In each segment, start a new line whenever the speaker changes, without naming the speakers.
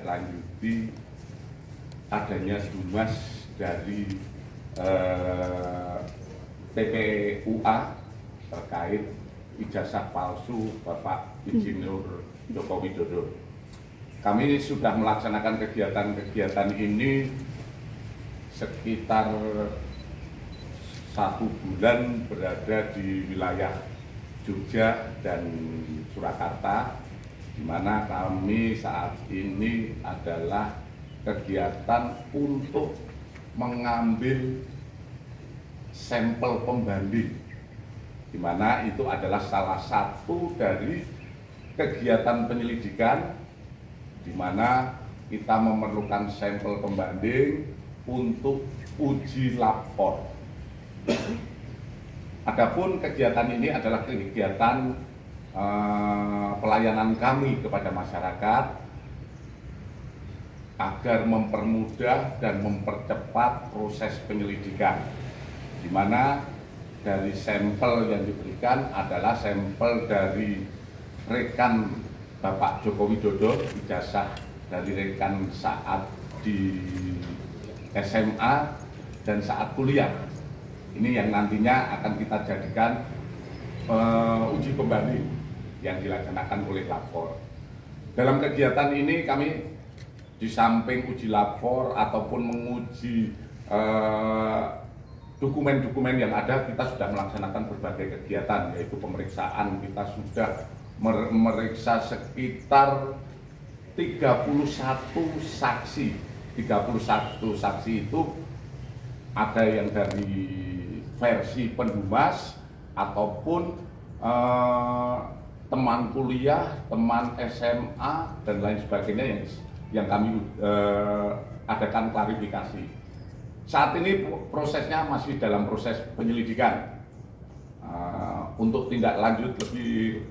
menindaklanjuti adanya dumas dari TPUA terkait ijazah palsu Bapak Insinyur Joko Widodo. Kami sudah melaksanakan kegiatan-kegiatan ini sekitar 1 bulan berada di wilayah Jogja dan Surakarta, di mana kami saat ini adalah kegiatan untuk mengambil sampel pembanding, di mana itu adalah salah satu dari kegiatan penyelidikan, di mana kita memerlukan sampel pembanding untuk uji lapor. Adapun kegiatan ini adalah kegiatan pelayanan kami kepada masyarakat agar mempermudah dan mempercepat proses penyelidikan, di mana dari sampel yang diberikan adalah sampel dari rekan Bapak Joko Widodo, ijazah dari rekan saat di SMA dan saat kuliah. Ini yang nantinya akan kita jadikan uji pembanding yang dilaksanakan oleh lapor. Dalam kegiatan ini kami di samping uji lapor ataupun menguji dokumen-dokumen yang ada, kita sudah melaksanakan berbagai kegiatan, yaitu pemeriksaan. Kita sudah memeriksa sekitar 31 saksi. 31 saksi itu ada yang dari versi pendumas ataupun teman kuliah, teman SMA dan lain sebagainya yang kami adakan klarifikasi. Saat ini prosesnya masih dalam proses penyelidikan. Untuk tindak lanjut lebih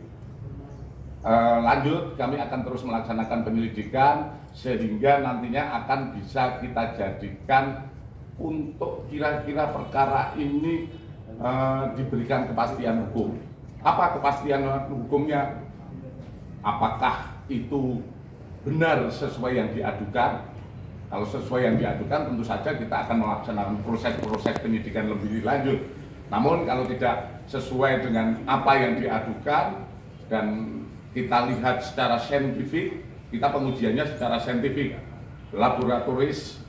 lanjut, kami akan terus melaksanakan penyelidikan sehingga nantinya akan bisa kita jadikan untuk kira-kira perkara ini diberikan kepastian hukum. Apa kepastian hukumnya? Apakah itu benar sesuai yang diadukan? Kalau sesuai yang diadukan, tentu saja kita akan melaksanakan proses penyidikan lebih lanjut. Namun kalau tidak sesuai dengan apa yang diadukan dan kita lihat secara saintifik, kita pengujiannya secara saintifik, laboratoris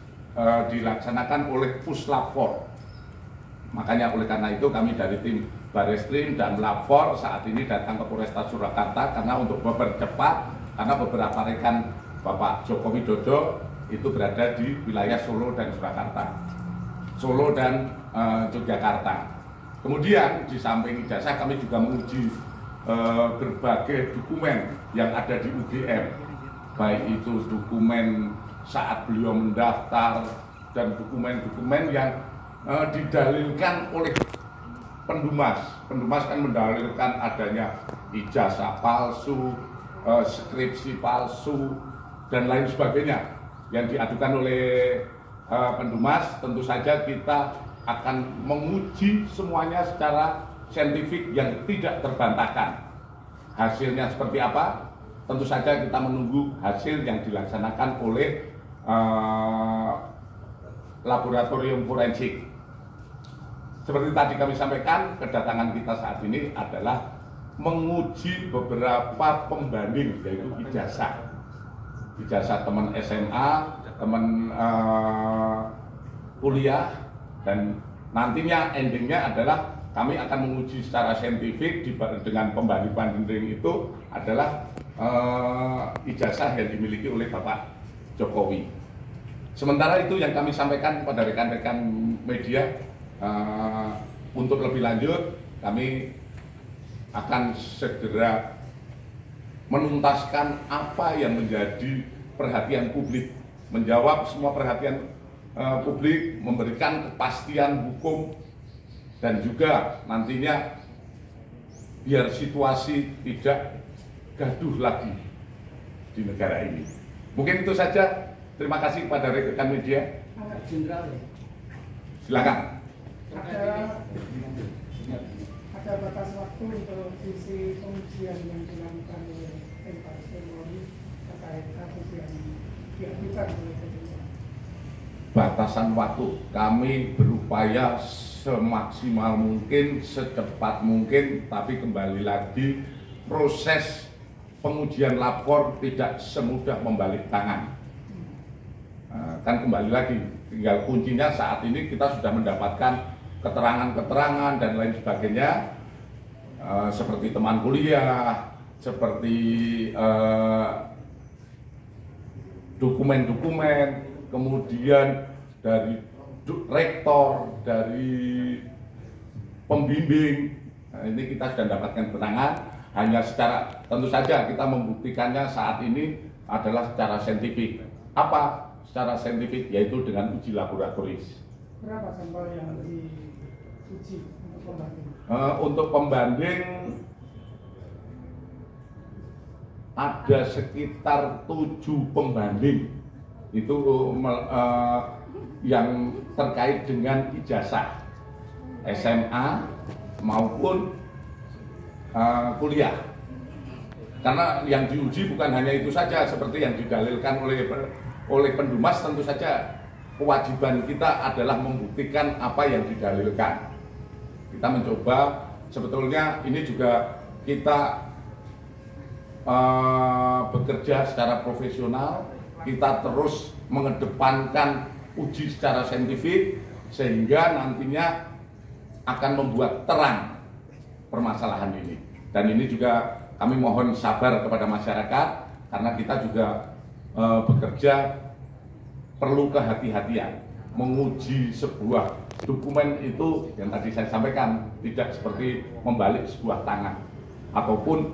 dilaksanakan oleh Puslapfor. Makanya oleh karena itu kami dari tim Bareskrim dan Lapor saat ini datang ke Polresta Surakarta karena untuk mempercepat, karena beberapa rekan Bapak Joko Widodo itu berada di wilayah Solo dan Surakarta, Solo dan Yogyakarta. Kemudian di samping ijazah kami juga menguji berbagai dokumen yang ada di UGM, baik itu dokumen saat beliau mendaftar dan dokumen-dokumen yang didalilkan oleh pendumas. Pendumas kan mendalilkan adanya ijazah palsu, skripsi palsu dan lain sebagainya yang diadukan oleh pendumas. Tentu saja kita akan menguji semuanya secara saintifik yang tidak terbantahkan. Hasilnya seperti apa? Tentu saja kita menunggu hasil yang dilaksanakan oleh laboratorium forensik. Seperti tadi kami sampaikan, kedatangan kita saat ini adalah menguji beberapa pembanding, yaitu ijazah. Ijazah teman SMA, teman kuliah, dan nantinya endingnya adalah kami akan menguji secara saintifik dengan pembanding-pembanding itu adalah ijazah yang dimiliki oleh Bapak Jokowi. Sementara itu yang kami sampaikan kepada rekan-rekan media, untuk lebih lanjut kami akan segera menuntaskan apa yang menjadi perhatian publik, menjawab semua perhatian publik, memberikan kepastian hukum, dan juga nantinya biar situasi tidak gaduh lagi di negara ini. Mungkin itu saja. Terima kasih kepada rekan media. Silakan.
Ada batas waktu untuk sisi pengujian yang dilakukan oleh tim Baris Krim Polri terkait kasus yang penyelidikan gitu.
Batasan waktu kami berupaya semaksimal mungkin, secepat mungkin, tapi kembali lagi proses pengujian lapor tidak semudah membalik tangan. Kan kembali lagi, tinggal kuncinya saat ini kita sudah mendapatkan keterangan-keterangan dan lain sebagainya, seperti teman kuliah, seperti dokumen-dokumen, kemudian dari rektor, dari pembimbing. Nah, ini kita sudah mendapatkan keterangan, hanya secara, tentu saja kita membuktikannya saat ini adalah secara saintifik. Apa secara saintifik? Yaitu dengan uji laboratoris.
Berapa sampel yang diuji untuk pembanding?
Untuk pembanding ada sekitar 7 pembanding itu yang terkait dengan ijazah SMA maupun kuliah. Karena yang diuji bukan hanya itu saja, seperti yang didalilkan oleh Pendumas, tentu saja kewajiban kita adalah membuktikan apa yang didalilkan. Kita mencoba, sebetulnya ini juga kita bekerja secara profesional, kita terus mengedepankan uji secara saintifik sehingga nantinya akan membuat terang permasalahan ini. Dan ini juga kami mohon sabar kepada masyarakat karena kita juga bekerja perlu kehati-hatian. Menguji sebuah dokumen itu yang tadi saya sampaikan tidak seperti membalik sebuah tangan ataupun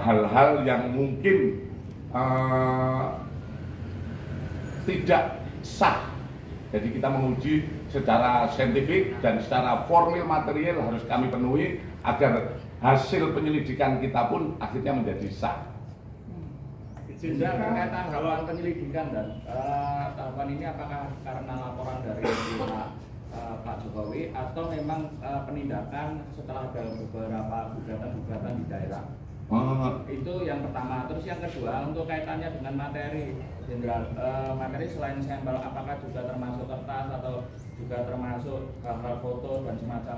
hal-hal yang mungkin tidak sah. Jadi kita menguji secara saintifik dan secara formil material harus kami penuhi agar hasil penyelidikan kita pun akhirnya menjadi sah.
Jenderal, berkaitan tahapan penyelidikan dan tahapan ini apakah karena laporan dari Pak Jokowi atau memang penindakan setelah ada beberapa gugatan-gugatan di daerah? Itu yang pertama. Terus yang kedua, untuk kaitannya dengan materi, Jenderal, materi selain sampel apakah juga termasuk kertas atau juga termasuk hal-hal foto dan semacam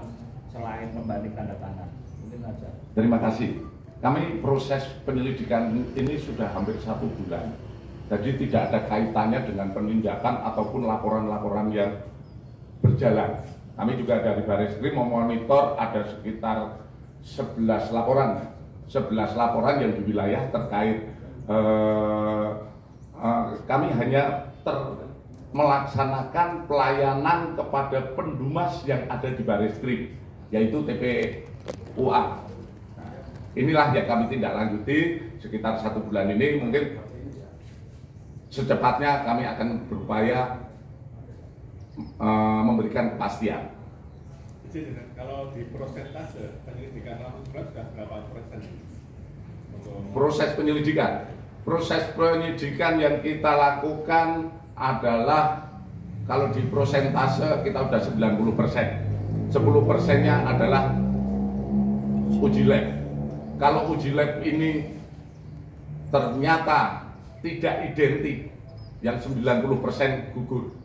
selain pembanding tanda tangan? Mungkin saja.
Terima kasih. Kami proses penyelidikan ini sudah hampir 1 bulan. Jadi tidak ada kaitannya dengan penindakan ataupun laporan-laporan yang berjalan. Kami juga dari Bareskrim memonitor ada sekitar 11 laporan. 11 laporan yang di wilayah terkait kami hanya melaksanakan pelayanan kepada Pendumas yang ada di Bareskrim, yaitu TPUA. Inilah yang kami tindak lanjuti sekitar 1 bulan ini. Mungkin secepatnya kami akan berupaya memberikan kepastian.
Kalau di prosentase penyelidikan langsung sudah berapa persen?
Proses penyelidikan yang kita lakukan adalah kalau di prosentase kita sudah 90%. 10%-nya adalah uji lab. Kalau uji lab ini ternyata tidak identik, yang 90% gugur.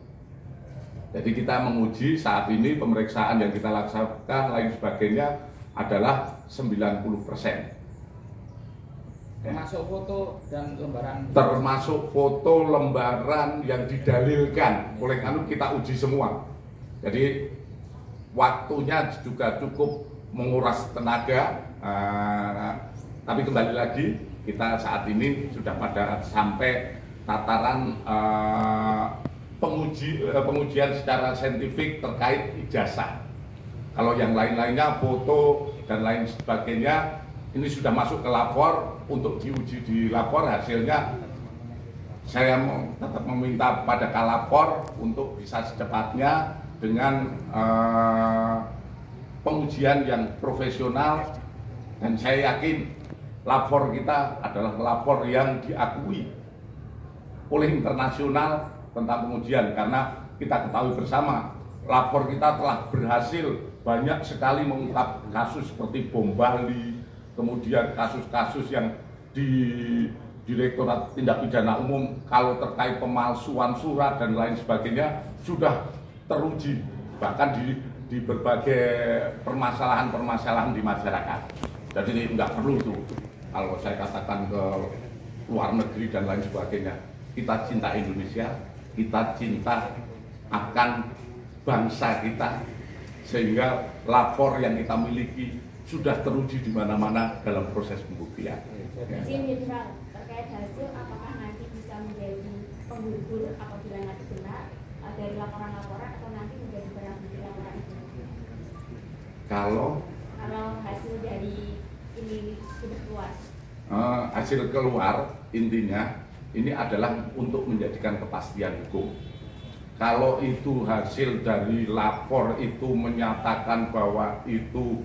Jadi kita menguji saat ini pemeriksaan yang kita laksanakan lain sebagainya adalah 90%.
Termasuk foto dan lembaran?
Termasuk foto lembaran yang didalilkan. Oleh karena kita uji semua. Jadi waktunya juga cukup menguras tenaga. Tapi kembali lagi kita saat ini sudah pada sampai tataran pengujian secara saintifik terkait ijazah. Kalau yang lain-lainnya foto dan lain sebagainya ini sudah masuk ke lapor untuk diuji di lapor. Hasilnya saya tetap meminta pada kalapor untuk bisa secepatnya dengan pengujian yang profesional, dan saya yakin lapor kita adalah lapor yang diakui oleh internasional tentang pengujian, karena kita ketahui bersama lapor kita telah berhasil banyak sekali mengungkap kasus seperti bom Bali, kemudian kasus-kasus yang di Direktorat Tindak Pidana Umum kalau terkait pemalsuan surat dan lain sebagainya sudah teruji bahkan di berbagai permasalahan-permasalahan di masyarakat. Jadi nggak perlu tuh kalau saya katakan ke luar negeri dan lain sebagainya. Kita cinta Indonesia, kita cinta akan bangsa kita, sehingga lapor yang kita miliki sudah teruji di mana-mana dalam proses pembuktian.
Izin Pak, terkait hasil apakah nanti bisa menjadi penggugur apabila nanti benar dari laporan-laporan atau nanti menjadi barang bukti laporan itu? Kalau hasil dari ini sudah keluar.
Hasil keluar intinya ini adalah untuk menjadikan kepastian hukum. Kalau itu hasil dari lapor itu menyatakan bahwa itu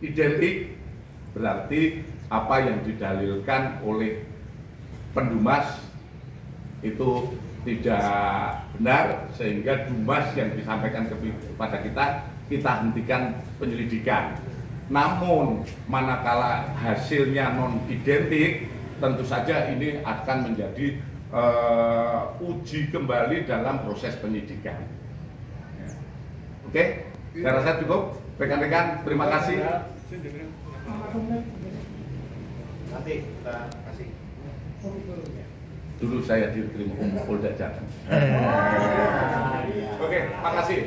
identik, berarti apa yang didalilkan oleh pendumas itu tidak benar, sehingga dumas yang disampaikan kepada kita hentikan penyelidikan. Namun manakala hasilnya non identik, tentu saja ini akan menjadi uji kembali dalam proses penyidikan. Oke, saya rasa cukup. Rekan-rekan, terima kasih.
Nanti kita kasih.
Dulu saya di Polda Jateng. Oke, makasih.